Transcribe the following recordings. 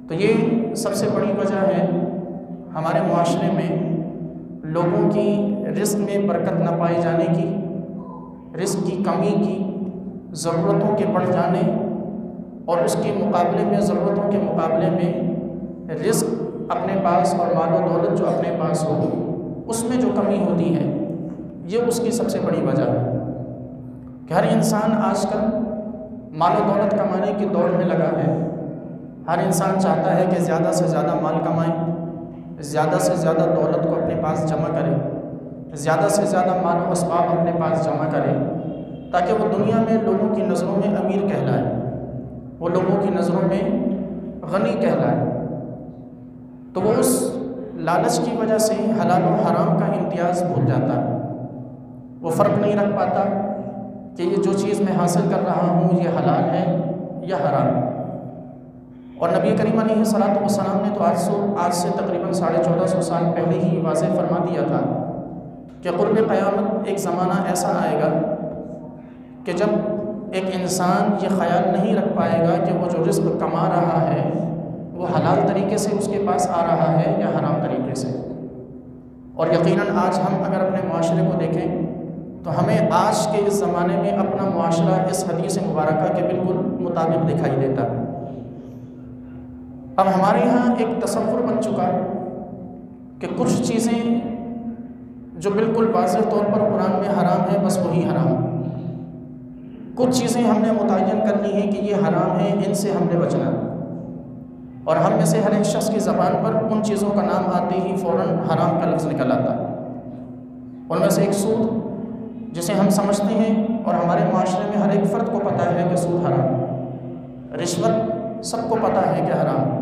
تو یہ سب سے بڑی وجہ ہے ہمارے معاشرے میں لوگوں کی رزق میں برکت نہ پائے جانے کی، رزق کی کمی کی، ضرورتوں کے بڑھ جانے، اور اس کے مقابلے میں ضرورتوں کے مقابلے میں رزق اپنے پاس اور مال و دولت جو اپنے پاس ہو اس میں جو کمی ہوتی ہے، یہ اس کی سب سے بڑی وجہ ہے کہ ہر انسان آج کل مال و دولت کمانے کی دوڑ میں لگا ہے۔ ہر انسان چاہتا ہے کہ زیادہ سے زیادہ مال کمائے، زیادہ سے زیادہ دولت کو اپنے پاس جمع کرے، زیادہ سے زیادہ مال و اسباب اپنے پاس جمع کرے، تاکہ وہ دنیا میں لوگوں کی نظروں میں امیر کہلائے، وہ لوگوں کی نظروں میں غنی کہلائے۔ تو وہ اس لالچ کی وجہ سے حلال و حرام کا امتیاز بھول جاتا ہے، وہ فرق نہیں رکھ پاتا کہ یہ جو چیز میں حاصل کر رہا ہوں یہ حلال ہے یا حرام۔ اور نبی کریم علیہ الصلوۃ والسلام نے تو آج سے تقریباً 1450 سال پہلے ہی واضح فرما دیا تھا کہ قرب قیامت ایک زمانہ ایسا آئے گا کہ جب ایک انسان یہ خیال نہیں رکھ پائے گا کہ وہ جو رزق کما رہا ہے وہ حلال طریقے سے اس کے پاس آ رہا ہے یا حرام طریقے سے۔ اور یقیناً آج ہم اگر اپنے معاشرے کو دیکھیں تو ہمیں آج کے اس زمانے میں اپنا معاشرہ اس حدیث مبارکہ کے بالکل مطابق دکھائی دیتا ہے۔ اب ہمارے یہاں ایک تصور بن چکا کہ کچھ چیزیں جو بالکل واضح طور پر قرآن میں حرام ہے بس وہی حرام، کچھ چیزیں ہم نے متعین کر لی ہیں کہ یہ حرام ہیں، ان سے ہم نے بچنا، اور ہم میں سے ہر ایک شخص کی زبان پر ان چیزوں کا نام آتے ہی فوراً حرام کا لفظ نکل آتا ہے۔ ان میں سے ایک سود جسے ہم سمجھتے ہیں اور ہمارے معاشرے میں ہر ایک فرد کو پتہ ہے کہ سود حرام، رشوت سب کو پتہ ہے کہ حرام۔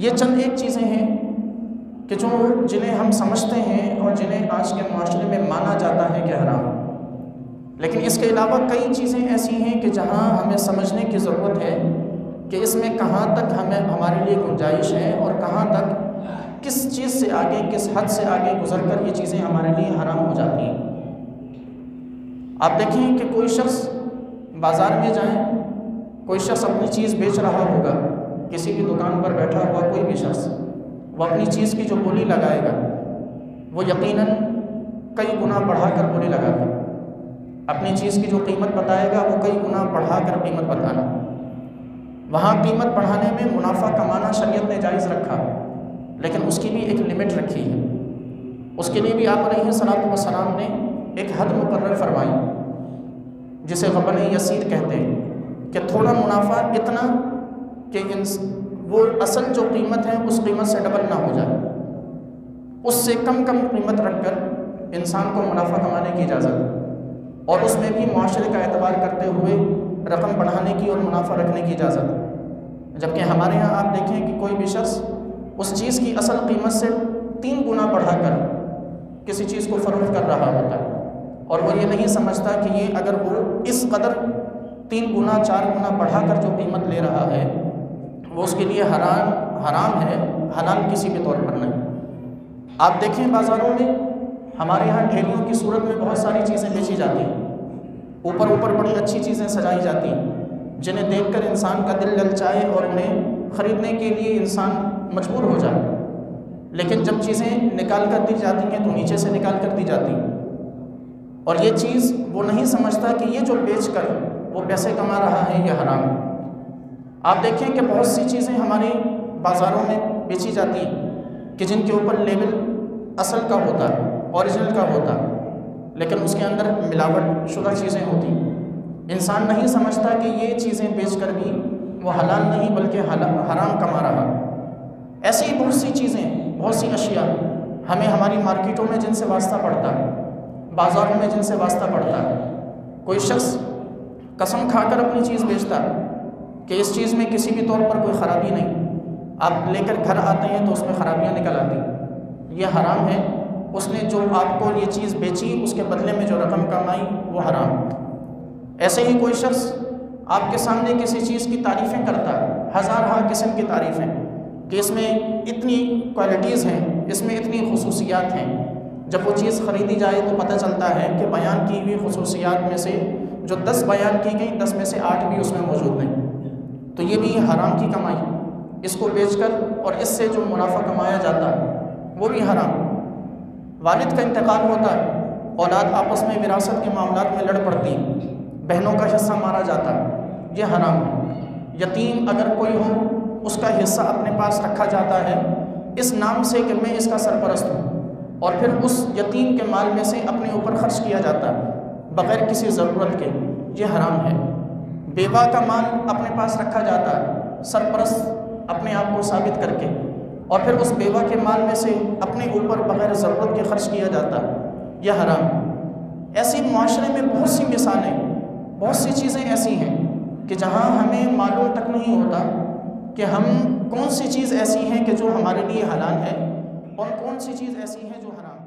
یہ چند ایک چیزیں ہیں کہ جنہیں ہم سمجھتے ہیں اور جنہیں آج کے معاشرے میں مانا جاتا ہے کہ حرام، لیکن اس کے علاوہ کئی چیزیں ایسی ہیں کہ جہاں ہمیں سمجھنے کی ضرورت ہے کہ اس میں کہاں تک ہمارے لیے گنجائش ہے اور کہاں تک کس چیز سے آگے، کس حد سے آگے گزر کر یہ چیزیں ہمارے لیے حرام ہو جاتی ہیں۔ آپ دیکھیں کہ کوئی شخص بازار میں جائیں، کوئی شخص اپنی چیز بیچ رہا ہوگا، کسی بھی دکان پر بیٹھا ہوا کوئی بھی شخص، وہ اپنی چیز کی جو بولی لگائے گا وہ یقیناً کئی گنا بڑھا کر بولی لگاتا ہے، اپنی چیز کی جو قیمت بتائے گا وہ کئی گنا بڑھا کر قیمت بتانا۔ وہاں قیمت بڑھانے میں منافع کمانا شریعت نے جائز رکھا، لیکن اس کی بھی ایک لمٹ رکھی ہے، اس کے لیے بھی آپ علیہ الصلوۃ والسلام نے ایک حد مقرر فرمائی جسے غبن یسیر کہتے ہیں، کہ تھوڑا منافع اتنا کہ وہ اصل جو قیمت ہے اس قیمت سے ڈبل نہ ہو جائے، اس سے کم قیمت رکھ کر انسان کو منافع کمانے کی اجازت ہے، اور اس میں بھی معاشرے کا اعتبار کرتے ہوئے رقم بڑھانے کی اور منافع رکھنے کی اجازت ہے۔ جبکہ ہمارے ہاں آپ دیکھیں کہ کوئی بھی شخص اس چیز کی اصل قیمت سے 3 گنا بڑھا کر کسی چیز کو فروخت کر رہا ہوتا ہے، اور وہ یہ نہیں سمجھتا کہ یہ اگر وہ اس قدر 3 گنا 4 گنا بڑھا کر جو قیمت لے رہا ہے وہ اس کے لیے حرام ہے، حلال کسی بھی طور پر نہیں۔ آپ دیکھیں بازاروں میں ہمارے یہاں ڈھیریوں کی صورت میں بہت ساری چیزیں بیچی جاتی ہیں، اوپر بڑی اچھی چیزیں سجائی جاتی ہیں جنہیں دیکھ کر انسان کا دل للچائے اور انہیں خریدنے کے لیے انسان مجبور ہو جائے، لیکن جب چیزیں نکال کر دی جاتی ہیں تو نیچے سے نکال کر دی جاتی ہیں، اور یہ چیز وہ نہیں سمجھتا کہ یہ جو بیچ کر وہ پیسے کما رہا ہے یہ حرام۔ آپ دیکھیں کہ بہت سی چیزیں ہماری بازاروں میں بیچی جاتی ہیں کہ جن کے اوپر لیبل اصل کا ہوتا ہے، اوریجنل کا ہوتا ہے، لیکن اس کے اندر ملاوٹ شدہ چیزیں ہوتی ہیں۔ انسان نہیں سمجھتا کہ یہ چیزیں بیچ کر بھی وہ حلال نہیں بلکہ حرام کما رہا۔ ایسی ہی بہت سی چیزیں، بہت سی اشیاء ہمیں ہماری مارکیٹوں میں جن سے واسطہ پڑتا ہے، بازاروں میں جن سے واسطہ پڑتا ہے، کوئی شخص قسم کھا کر اپنی چیز بیچتا ہے کہ اس چیز میں کسی بھی طور پر کوئی خرابی نہیں، آپ لے کر گھر آتے ہیں تو اس میں خرابیاں نکل آتی ہیں، یہ حرام ہے۔ اس نے جو آپ کو یہ چیز بیچی اس کے بدلے میں جو رقم کمائی وہ حرام۔ ایسے ہی کوئی شخص آپ کے سامنے کسی چیز کی تعریفیں کرتا ہے، ہزارہ قسم کی تعریفیں کہ اس میں اتنی کوالٹیز ہیں، اس میں اتنی خصوصیات ہیں، جب وہ چیز خریدی جائے تو پتہ چلتا ہے کہ بیان کی ہوئی خصوصیات میں سے جو 10 بیان کی گئی 10 میں سے 8 بھی اس میں موجود نہیں، تو یہ بھی حرام کی کمائی۔ اس کو بیچ کر اور اس سے جو منافع کمایا جاتا ہے وہ بھی حرام۔ والد کا انتقال ہوتا ہے، اولاد آپس میں وراثت کے معاملات میں لڑ پڑتی، بہنوں کا حصہ مارا جاتا ہے، یہ حرام ہے۔ یتیم اگر کوئی ہو اس کا حصہ اپنے پاس رکھا جاتا ہے اس نام سے کہ میں اس کا سرپرست ہوں، اور پھر اس یتیم کے مال میں سے اپنے اوپر خرچ کیا جاتا ہے بغیر کسی ضرورت کے، یہ حرام ہے۔ بیوہ کا مال اپنے پاس رکھا جاتا ہے سرپرست اپنے آپ کو ثابت کر کے، اور پھر اس بیوہ کے مال میں سے اپنے اوپر بغیر ضرورت کے خرچ کیا جاتا ہے، یہ حرام ہے۔ ایسی معاشرے میں بہت سی مثالیں، بہت سی چیزیں ایسی ہیں کہ جہاں ہمیں معلوم تک نہیں ہوتا کہ ہم کون سی چیز ایسی ہیں کہ جو ہمارے لیے حلال ہے اور کون سی چیز ایسی ہے جو حرام ہے۔